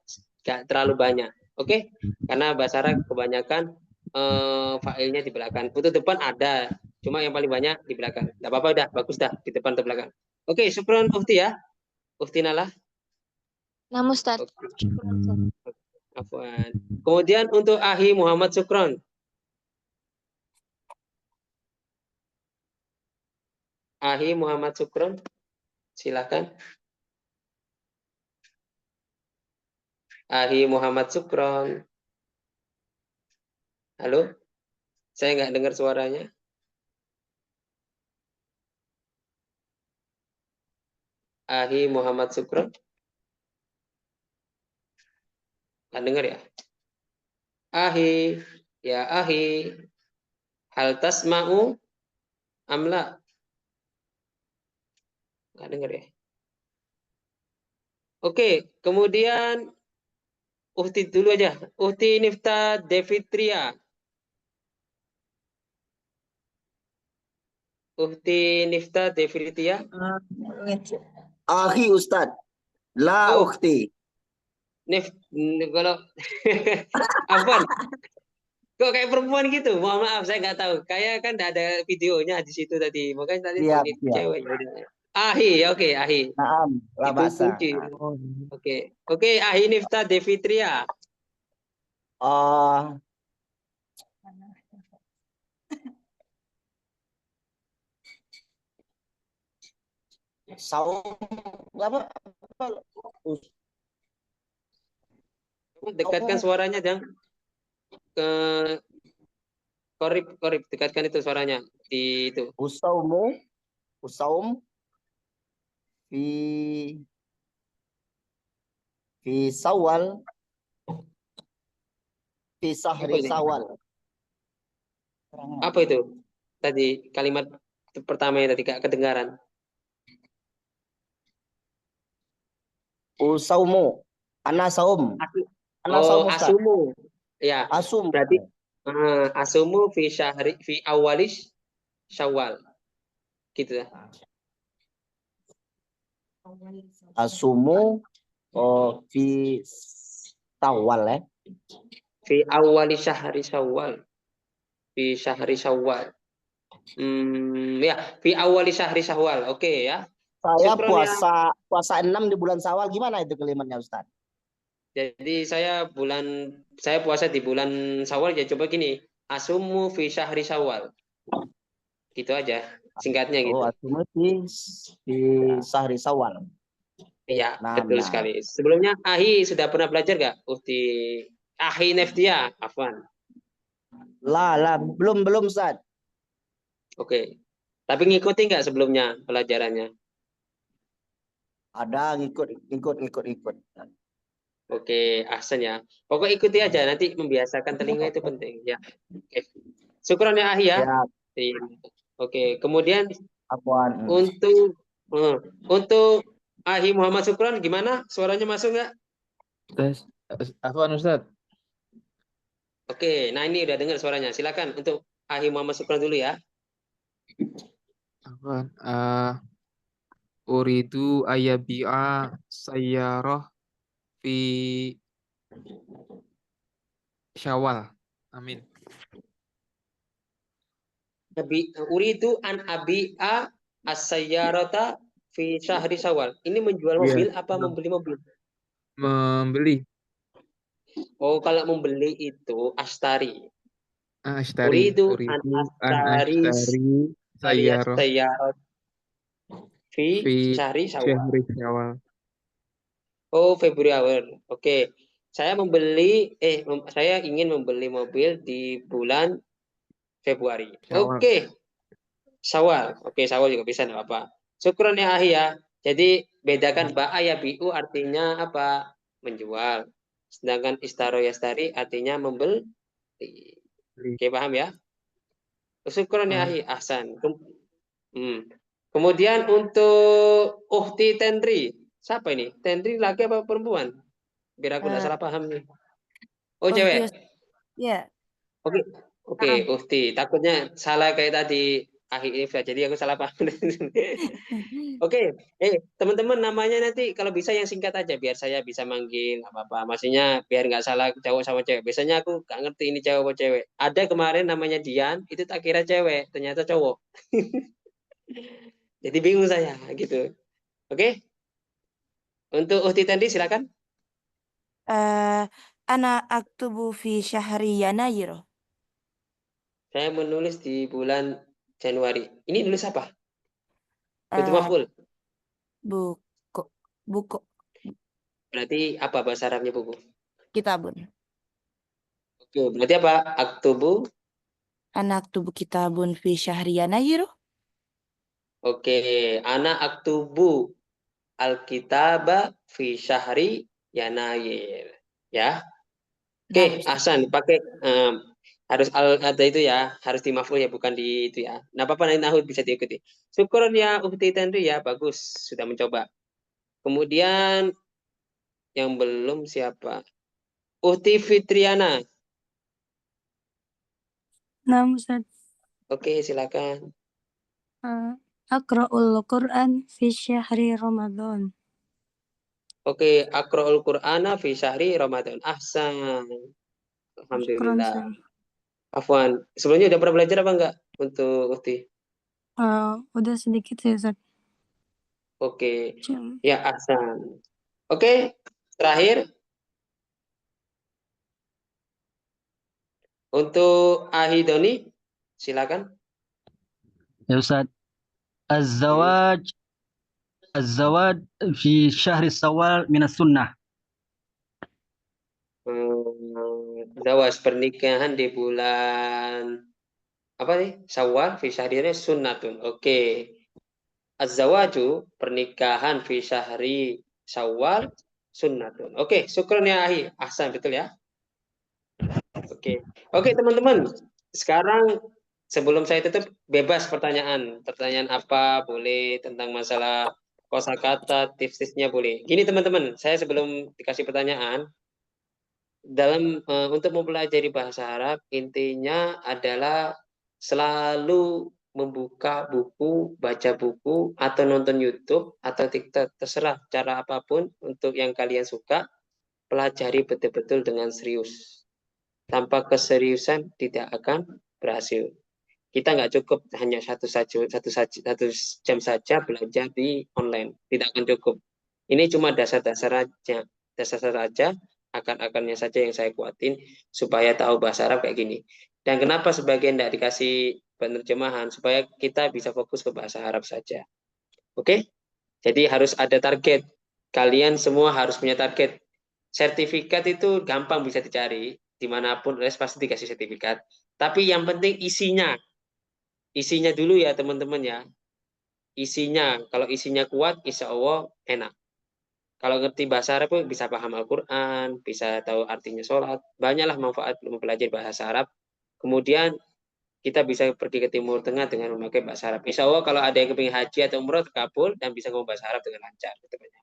terlalu banyak. Oke? Karena bahasa Arab kebanyakan fa'ilnya di belakang. Untuk depan ada, cuma yang paling banyak di belakang. Enggak apa-apa udah, bagus dah di depan atau belakang. Oke, syukron Uhti ya. Uhti Nalah. Nah, Ustaz. Afwan. Kemudian untuk Ahi Muhammad Syukron. Ahi Muhammad Syukron, silakan. Ahi Muhammad Syukron. Halo, saya nggak dengar suaranya. Ahi Muhammad Syukron. Nggak dengar ya? Ahi, ya Ahi. Hal tasma'u amla. Nggak dengar ya? Oke, kemudian Uhti dulu aja. Uhti Nifta Devitria. Uhti Nifta Devitria. Akhi Ustadz. La ukhti. Kalau Afwan. Kok kayak perempuan gitu? Mohon maaf, saya nggak tahu. Kayak kan nggak ada videonya di situ tadi. Makanya tadi Siap, ini siap. cewek. Ahi, oke, Ahi. Naam, la Itu ba'sa. kunci. Oke, Ahi Nifta Devitria. Saum apa? Dekatkan suaranya, Jang. Ke korip, dekatkan itu suaranya di itu. Usaum fi Sawal fi Sahri Sawal. Apa itu? Tadi kalimat pertama yang tadi gak kedengaran. Usaumu. Ana saum. Ana saum Ustaz. Asumu. Ya. Asum. Berarti asumu fi syahri fi awalish Syawal. Gitu ya. Asumu fi Tawal ya. Fi awali syahri Syawal. Fi syahri Syawal. Ya, fi awali syahri Syawal. Oke ya. Saya Syukron puasa 6 di bulan Syawal, gimana itu kalimatnya Ustaz? Jadi saya puasa di bulan Syawal ya, coba gini, asumu fi syahri Syawal. Gitu aja, singkatnya gitu. Asumu fi syahri Syawal. Iya, betul sekali. Sebelumnya Ahi sudah pernah belajar nggak? Ahi Neftia, Afwan. Belum Ustaz. Oke. Tapi ngikuti nggak sebelumnya pelajarannya? Ada ngikut. Oke, ahsan ya. Pokoknya ikuti aja, nanti membiasakan telinga itu penting ya. Oke. Syukron ya Ahi ya. Oke, kemudian untuk Ahi Muhammad Syukron gimana? Suaranya masuk nggak? Afwan Ustaz. Oke, nah ini udah dengar suaranya. Silakan untuk Ahi Muhammad Syukron dulu ya. Afwan. Uridu ayabi'a sayyarah fi Syawal. Amin. Uridu an abi'a as-sayyarata fi syahri Syawal. Ini menjual mobil apa membeli mobil? Membeli. Oh, kalau membeli itu ashtari. Ashtari. Uridu an ashtari sayyarah fi syahri Syawal. Oh, Februari. Oke. Saya ingin membeli mobil di bulan Februari. Oke. Syawal. Oke, Syawal juga bisa, enggak apa-apa. Syukron ya Ahi ya. Jadi bedakan ba'a ya bi'u artinya apa? Menjual. Sedangkan istaro yastari artinya membeli. Oke, paham ya? Syukron ya Ahi. Ahsan. Kemudian untuk Ukhti Tendri. Siapa ini? Tendri laki apa perempuan? Biar aku nggak salah paham nih. Oh, cewek? Ya. Oke, Ukhti. Takutnya salah kayak tadi Ahi Ifra. Jadi aku salah paham. Oke. Teman-teman namanya nanti kalau bisa yang singkat aja biar saya bisa manggil apa-apa. Maksudnya biar nggak salah cowok sama cewek. Biasanya aku nggak ngerti ini cowok apa cewek. Ada kemarin namanya Dian, itu tak kira cewek, ternyata cowok. Jadi bingung saya gitu. Oke? Untuk Ukhti Tendri silakan. Ana aktubu fi syahri Yanayir. Saya menulis di bulan Januari. Ini nulis apa? Itu maf'ul. Buku. Berarti apa bahasa Arabnya buku? Kitabun. Oke, berarti apa? Aktubu. Ana aktubu kitabun fi syahri Yanayir. Oke, ana aktubu al-kitaba fi syahri Yanayir. Ya. Oke, Ahsan, pakai harus ada itu ya, harus di maf'ul ya, bukan di itu ya. Nah, apa nanti Nahud bisa diikuti. Syukuran ya Ukhti Tendri ya, bagus sudah mencoba. Kemudian yang belum siapa? Ukhti Fitriana. Nah, Ustaz. Oke, silakan. Aqra'ul Qur'an fi syahri Ramadan. Oke, Aqra'ul Qur'ana fi syahri Ramadan. Ahsan. Alhamdulillah. Afwan. Sebelumnya udah pernah belajar apa enggak untuk Ukti? Udah sedikit sih, Ustaz. Oke. Ya, Ahsan. Oke, terakhir. Untuk Ahidoni, silakan. Ya Ustaz. Az-zawaj fi syahri Syawal minas sunnah. Zawas pernikahan di bulan apa nih? Syawal fi syahri sunnatun. Oke. Az-zawaju pernikahan fi syahri Syawal sunnatun. Oke, syukran ya Ahi. Ahsan, betul ya? Oke. Oke, teman-teman. Sekarang sebelum saya tutup, bebas pertanyaan. Pertanyaan apa boleh tentang masalah kosakata, tips-tipsnya boleh. Gini teman-teman, saya sebelum dikasih pertanyaan, dalam untuk mempelajari bahasa Arab intinya adalah selalu membuka buku, baca buku, atau nonton YouTube atau TikTok, terserah cara apapun untuk yang kalian suka, pelajari betul-betul dengan serius. Tanpa keseriusan tidak akan berhasil. Kita nggak cukup hanya satu jam saja belajar di online, tidak akan cukup. Ini cuma dasar-dasar aja, akar-akarnya saja yang saya kuatin supaya tahu bahasa Arab kayak gini. Dan kenapa sebagian tidak dikasih penerjemahan supaya kita bisa fokus ke bahasa Arab saja. Oke? Jadi harus ada target. Kalian semua harus punya target. Sertifikat itu gampang bisa dicari dimanapun, pasti dikasih sertifikat. Tapi yang penting isinya. Isinya dulu ya teman-teman ya. Isinya, kalau isinya kuat, insya Allah enak. Kalau ngerti bahasa Arab bisa paham Al-Quran, bisa tahu artinya sholat. Banyaklah manfaat mempelajari bahasa Arab. Kemudian kita bisa pergi ke Timur Tengah dengan memakai bahasa Arab. Insya Allah kalau ada yang kepingin haji atau umroh terkabul dan bisa ngomong bahasa Arab dengan lancar.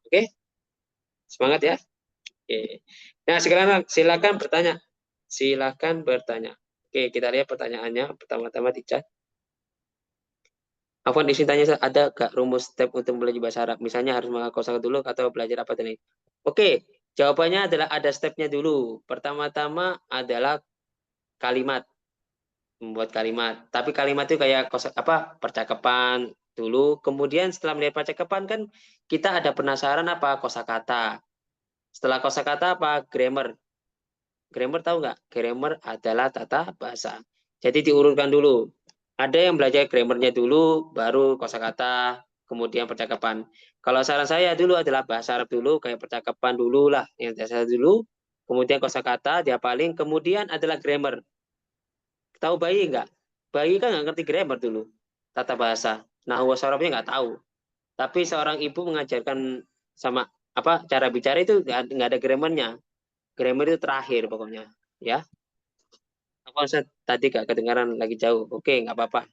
Oke? Semangat ya. Oke. Nah sekarang silakan bertanya. Silakan bertanya. Oke, kita lihat pertanyaannya. Pertama-tama di chat. Afwan isi tanya ada gak rumus step untuk belajar bahasa Arab? Misalnya harus menghafal kosakata dulu atau belajar apa tadi? Oke, jawabannya adalah ada stepnya dulu. Pertama-tama adalah kalimat, membuat kalimat. Tapi kalimat itu kayak percakapan dulu. Kemudian setelah melihat percakapan kan kita ada penasaran apa kosakata. Setelah kosakata apa grammar. Grammar tahu nggak? Grammar adalah tata bahasa. Jadi diurutkan dulu. Ada yang belajar grammarnya dulu, baru kosakata, kemudian percakapan. Kalau saran saya dulu adalah bahasa Arab dulu, kayak percakapan dulu lah, yang dasar dulu, kemudian kosakata, diapalin, kemudian adalah grammar. Tahu bayi nggak? Bayi kan nggak ngerti grammar dulu, tata bahasa. Nahwu sarafnya nggak tahu. Tapi seorang ibu mengajarkan sama cara bicara itu nggak ada grammarnya. Grammar itu terakhir pokoknya, ya. Aku Ustaz tadi gak kedengaran lagi jauh. Oke, nggak apa-apa.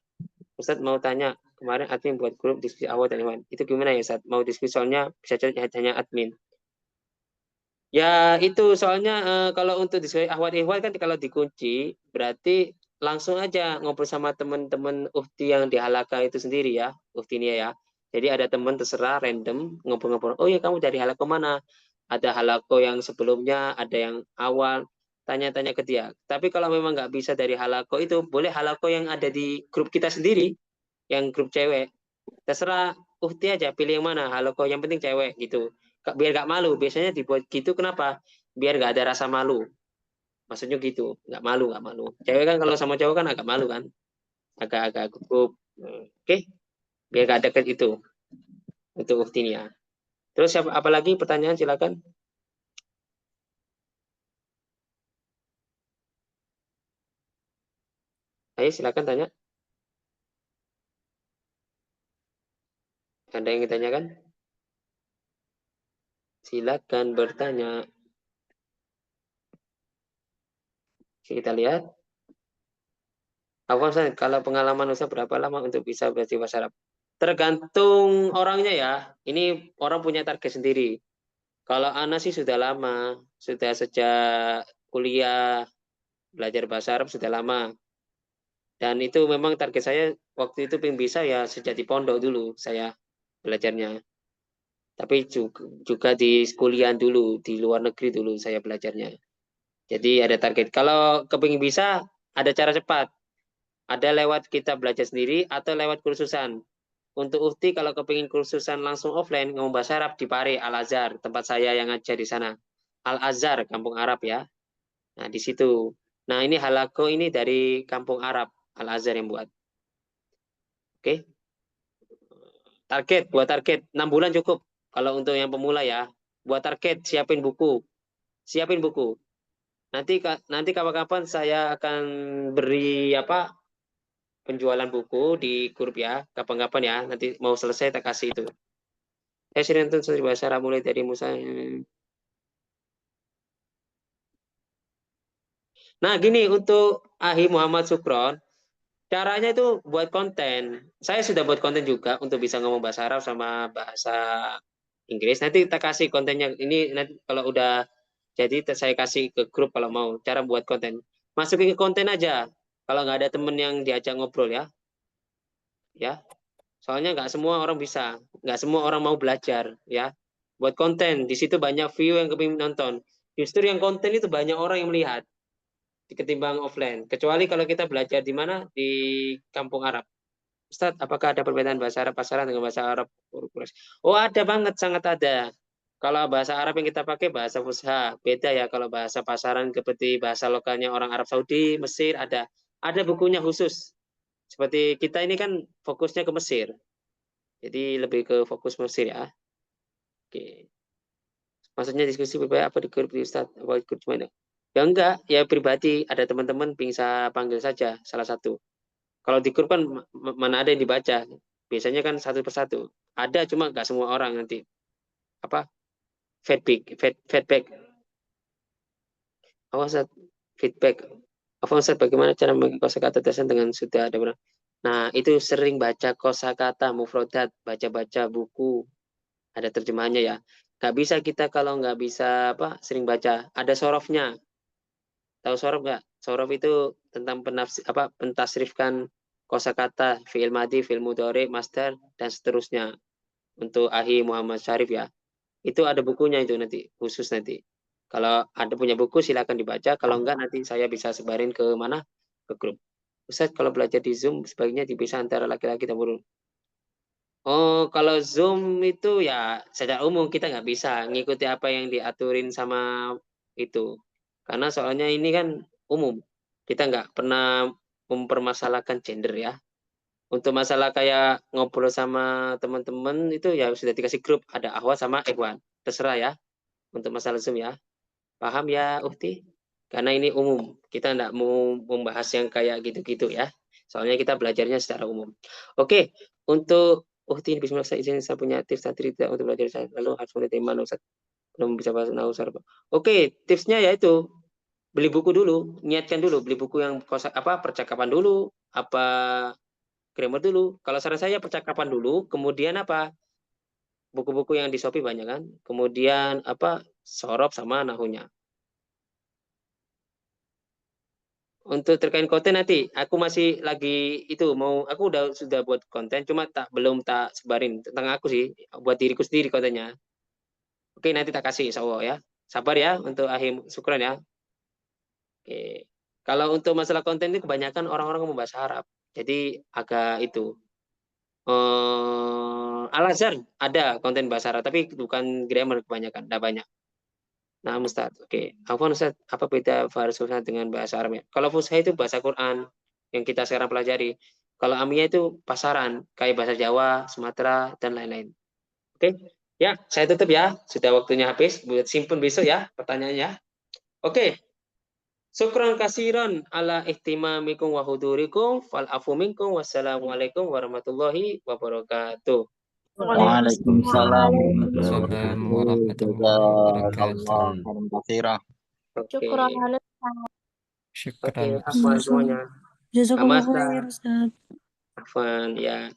Ustaz mau tanya, kemarin admin buat grup diskusi awal dan Iwan. Itu gimana ya Ustaz? Mau diskusi soalnya bisa hanya admin. Ya itu soalnya kalau untuk diskusi ahwat-ihwat kan kalau dikunci berarti langsung aja ngobrol sama teman-teman Uhti yang di halaka itu sendiri ya, Uhti ini ya. Jadi ada teman terserah random ngobrol-ngobrol. Oh ya kamu dari halako mana? Ada halako yang sebelumnya, ada yang awal. Tanya-tanya ke dia. Tapi kalau memang nggak bisa dari halako itu, boleh halako yang ada di grup kita sendiri, yang grup cewek. Terserah Uhti aja, pilih yang mana. Halako yang penting cewek gitu. Biar nggak malu. Biasanya dibuat gitu kenapa? Biar nggak ada rasa malu. Maksudnya gitu, nggak malu. Cewek kan kalau sama cowok kan agak malu kan, agak gugup. Oke, biar nggak deket itu untuk Uhti ya. Terus apalagi pertanyaan silakan. Ayo silakan tanya. Ada yang ditanyakan? Silakan bertanya. Kita lihat. Afwan, kalau pengalaman Ustaz berapa lama untuk bisa belajar bahasa Arab? Tergantung orangnya ya. Ini orang punya target sendiri. Kalau Ana sih sudah lama, sudah sejak kuliah belajar bahasa Arab sudah lama. Dan itu memang target saya waktu itu pengen bisa ya sejak di pondok dulu saya belajarnya. Tapi juga di kuliah dulu, di luar negeri dulu saya belajarnya. Jadi ada target. Kalau kepingin bisa, Ada cara cepat. Ada lewat kita belajar sendiri atau lewat kursusan. Untuk Uhti kalau kepingin kursusan langsung offline ngomong bahasa Arab di Pare Al-Azhar, tempat saya yang ngajar di sana. Al-Azhar, kampung Arab ya. Nah, di situ. Nah, ini Halako ini dari kampung Arab, Al-Azhar yang buat. Oke. Target, buat target 6 bulan cukup. Kalau untuk yang pemula ya, buat target, siapin buku. Siapin buku. Nanti kapan-kapan saya akan beri penjualan buku di grup ya, kapan-kapan ya, nanti mau selesai tak kasih itu. Saya sering nonton bahasa Arab mulai dari Musa. Nah, gini untuk Ahi Muhammad Sukron, caranya itu buat konten. Saya sudah buat konten juga untuk bisa ngomong bahasa Arab sama bahasa Inggris. Nanti kita kasih kontennya. Ini nanti kalau udah jadi saya kasih ke grup kalau mau cara buat konten. Masukin ke konten aja. Kalau nggak ada temen yang diajak ngobrol ya. Ya. Soalnya nggak semua orang bisa, nggak semua orang mau belajar ya. Buat konten, di situ banyak view yang kepingin nonton. Justru yang konten itu banyak orang yang melihat ketimbang offline. Kecuali kalau kita belajar di mana? Di kampung Arab. Ustadz, apakah ada perbedaan bahasa Arab pasaran dengan bahasa Arab Quraisy? Oh, ada banget, sangat ada. Kalau bahasa Arab yang kita pakai bahasa Fusha, beda ya kalau bahasa pasaran seperti bahasa lokalnya orang Arab Saudi, Mesir ada bukunya khusus. Seperti kita ini kan fokusnya ke Mesir. Jadi lebih ke fokus Mesir ya. Oke. Maksudnya diskusi berbahaya apa di grup di Ustaz? Apa ikut cuma ya enggak, ya pribadi ada teman-teman bisa panggil saja salah satu. Kalau di grup kan mana ada yang dibaca. Biasanya kan satu persatu. Ada cuma enggak semua orang nanti. Feedback. Ustaz, feedback. Ustaz, bagaimana cara membagi kosakata dasar dengan sudah ada berapa? Nah, itu sering baca kosakata mufrodat, baca-baca buku. Ada terjemahannya ya. Nggak bisa kita kalau nggak bisa sering baca. Ada sorofnya. Tahu sorof nggak? Sorof itu tentang pentasrifkan kosakata, fi'il madi, fi'il mudhari, masdar, dan seterusnya. Untuk Ahi Muhammad Syarif ya. Itu ada bukunya itu nanti, khusus nanti. Kalau ada punya buku silakan dibaca. Kalau enggak nanti saya bisa sebarin ke mana? Ke grup. Ustaz, kalau belajar di Zoom sebaiknya dipisah antara laki-laki dan perempuan. Oh, kalau Zoom itu ya secara umum kita nggak bisa ngikuti apa yang diaturin sama itu. Karena soalnya ini kan umum. Kita nggak pernah mempermasalahkan gender ya. Untuk masalah kayak ngobrol sama teman-teman itu ya sudah dikasih grup. Ada Ahwa sama Ikhwan. Terserah ya. Untuk masalah Zoom ya. Paham ya Uhti? Karena ini umum. Kita nggak mau membahas yang kayak gitu-gitu ya. Soalnya kita belajarnya secara umum. Oke, untuk Uhti, bismillah, saya punya tips dan triknya untuk belajar saya. Lalu harus menerima Ustaz. Belum bisa bahasa Nausar. Oke, tipsnya yaitu beli buku dulu, niatkan dulu beli buku yang percakapan dulu, grammar dulu. Kalau saran saya percakapan dulu, kemudian buku-buku yang di Shopee banyak kan. Kemudian sorof sama nahunya. Untuk terkait konten nanti aku masih lagi aku sudah buat konten cuma belum tak sebarin tentang aku sih, buat diriku sendiri kontennya. Oke, nanti tak kasih insyaallah ya. Sabar ya untuk Ahim, syukran ya. Oke. Kalau untuk masalah konten ini kebanyakan orang-orang ngomong bahasa Arab. Jadi agak itu. Al-Azhar ada konten bahasa Arab tapi bukan grammar kebanyakan, enggak banyak. Nah, Ustaz, oke. Afwan Ustaz, apa beda Fusha dengan bahasa Arab? Kalau Fusha itu bahasa Quran yang kita sekarang pelajari. Kalau Amiyah itu pasaran, kayak bahasa Jawa, Sumatera, dan lain-lain. Oke, ya, saya tutup ya. Sudah waktunya habis, buat simpen besok ya pertanyaannya. Oke. Syukran kasiran ala ihtimamikum wa hudurikum fal afu minkum. Wassalamualaikum warahmatullahi wabarakatuh. Waalaikumsalam warahmatullahi wabarakatuh. Syukran. Oke, afwan semuanya. Jazakallah khair, Ustaz. Afwan ya.